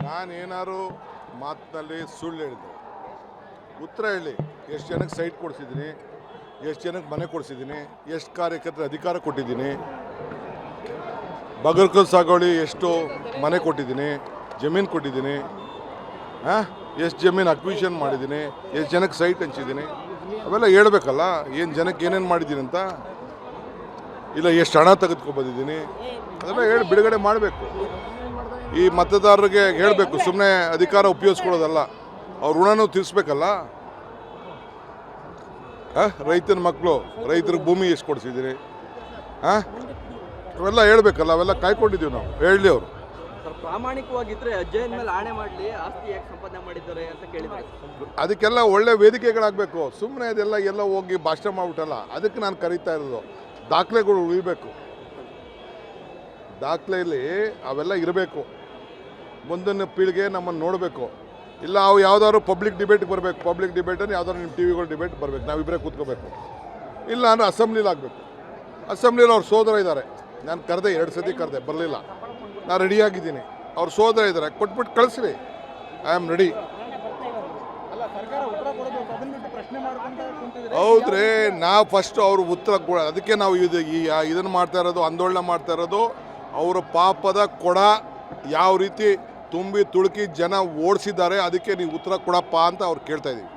ನಾನೇನಾದ್ರು ಮಾತಿನಲ್ಲಿ ಸುಳ್ಳು ಹೇಳಿದೆ ಉತ್ತರ ಹೇಳಿ. ಎಷ್ಟು ಜನಕ್ಕೆ ಸೈಟ್ ಕೊಡಿಸಿದ್ದೀನಿ, ಎಷ್ಟು ಜನಕ್ಕೆ ಮನೆ ಕೊಡಿಸಿದ್ದೀನಿ, ಎಷ್ಟು ಕಾರ್ಯಕರ್ತರ ಅಧಿಕಾರ ಕೊಟ್ಟಿದ್ದೀನಿ, ಬಗರ್ಕಲ್ ಸಾಗೋಳಿ ಎಷ್ಟು ಮನೆ ಕೊಟ್ಟಿದ್ದೀನಿ, ಜಮೀನು ಕೊಟ್ಟಿದ್ದೀನಿ, ಎಷ್ಟು ಜಮೀನು ಅಕ್ವಿಷನ್ ಮಾಡಿದ್ದೀನಿ, ಎಷ್ಟು ಜನಕ್ಕೆ ಸೈಟ್ ಹಂಚಿದ್ದೀನಿ, ಅವೆಲ್ಲ ಹೇಳ್ಬೇಕಲ್ಲ. ಏನು ಜನಕ್ಕೆ ಏನೇನು ಮಾಡಿದ್ದೀನಿ ಅಂತ, ಇಲ್ಲ ಎಷ್ಟು ಹಣ ತೆಗೆದುಕೊಬಂದಿದ್ದೀನಿ ಅದೆಲ್ಲ ಹೇಳಿ ಬಿಡುಗಡೆ ಮಾಡಬೇಕು. ಈ ಮತದಾರರಿಗೆ ಹೇಳಬೇಕು, ಸುಮ್ಮನೆ ಅಧಿಕಾರ ಉಪಯೋಗಿಸ್ಕೊಳ್ಳೋದಲ್ಲ, ಅವ್ರ ಋಣನೂ ತೀರಿಸ್ಬೇಕಲ್ಲ. ರೈತನ ಮಕ್ಕಳು, ರೈತರಿಗೆ ಭೂಮಿ ಎಷ್ಟು ಕೊಡಿಸಿದ್ದೀರಿ, ಅವೆಲ್ಲ ಹೇಳ್ಬೇಕಲ್ಲ. ಅವೆಲ್ಲ ಕಾಯ್ಕೊಂಡಿದ್ದೀವಿ ನಾವು, ಹೇಳಲಿ ಅವರು. ಪ್ರಾಮಾಣಿಕವಾಗಿದ್ರೆ ಅಜ್ಜಯನ ಮೇಲೆ ಆಣೆ ಮಾಡಲಿ, ಆಸ್ತಿ ಯಾಕೆ ಸಂಪಾದನೆ ಮಾಡಿದ್ದಾರೆ ಅಂತ ಕೇಳಿದ್ದಾರೆ. ಅದಕ್ಕೆಲ್ಲ ಒಳ್ಳೆ ವೇದಿಕೆಗಳಾಗಬೇಕು. ಸುಮ್ಮನೆ ಅದೆಲ್ಲ ಎಲ್ಲ ಹೋಗಿ ಭಾಷಣ ಮಾಡ್ಬಿಟ್ಟಲ್ಲ. ಅದಕ್ಕೆ ನಾನು ಕರೀತಾ ಇರೋದು, ದಾಖಲೆಗಳು ಉಳಿಬೇಕು. ದಾಖಲೆಯಲ್ಲಿ ಅವೆಲ್ಲ ಇರಬೇಕು. ಮುಂದಿನ ಪೀಳಿಗೆ ನಮ್ಮನ್ನು ನೋಡಬೇಕು. ಇಲ್ಲ ಅವು ಯಾವ್ದಾದ್ರು ಪಬ್ಲಿಕ್ ಡಿಬೇಟ್ಗೆ ಬರಬೇಕು. ಪಬ್ಲಿಕ್ ಡಿಬೇಟನ್ನು ಯಾವ್ದಾದ್ರು ನಿಮ್ಮ ಟಿ ವಿಗಳು ಡಿಬೇಟ್ ಬರಬೇಕು, ನಾವಿಬ್ಬರೇ ಕೂತ್ಕೋಬೇಕು. ಇಲ್ಲ ಅಂದರೆ ಅಸೆಂಬ್ಲಿಲಿ ಆಗಬೇಕು. ಅಸೆಂಬ್ಲಿಲಿ ಅವ್ರ ಸೋದರ ಇದ್ದಾರೆ, ನಾನು ಕರೆದೆ, 2 ಸತಿ ಕರೆದೆ, ಬರಲಿಲ್ಲ. ನಾನು ರೆಡಿಯಾಗಿದ್ದೀನಿ. ಅವ್ರ ಸೋದರ ಇದ್ದಾರೆ, ಕೊಟ್ಬಿಟ್ಟು ಕಳಿಸ್ರಿ, ಐ ಆಮ್ ರೆಡಿ. ಹೌದ್ರಿ, ನಾವು ಫಸ್ಟು ಅವ್ರ ಉತ್ತರ ಕೊಡ, ಅದಕ್ಕೆ ನಾವು ಇದನ್ನು ಮಾಡ್ತಾ ಇರೋದು, ಆಂದೋಲನ ಮಾಡ್ತಾ ಇರೋದು. ಅವರ ಪಾಪದ ಕೊಡ ಯಾವ ರೀತಿ ತುಂಬಿ ತುಳುಕಿ ಜನ ಓಡಿಸಿದ್ದಾರೆ, ಅದಕ್ಕೆ ನೀವು ಉತ್ತರ ಕೊಡಪ್ಪ ಅಂತ ಅವ್ರು ಕೇಳ್ತಾ ಇದ್ದೀವಿ.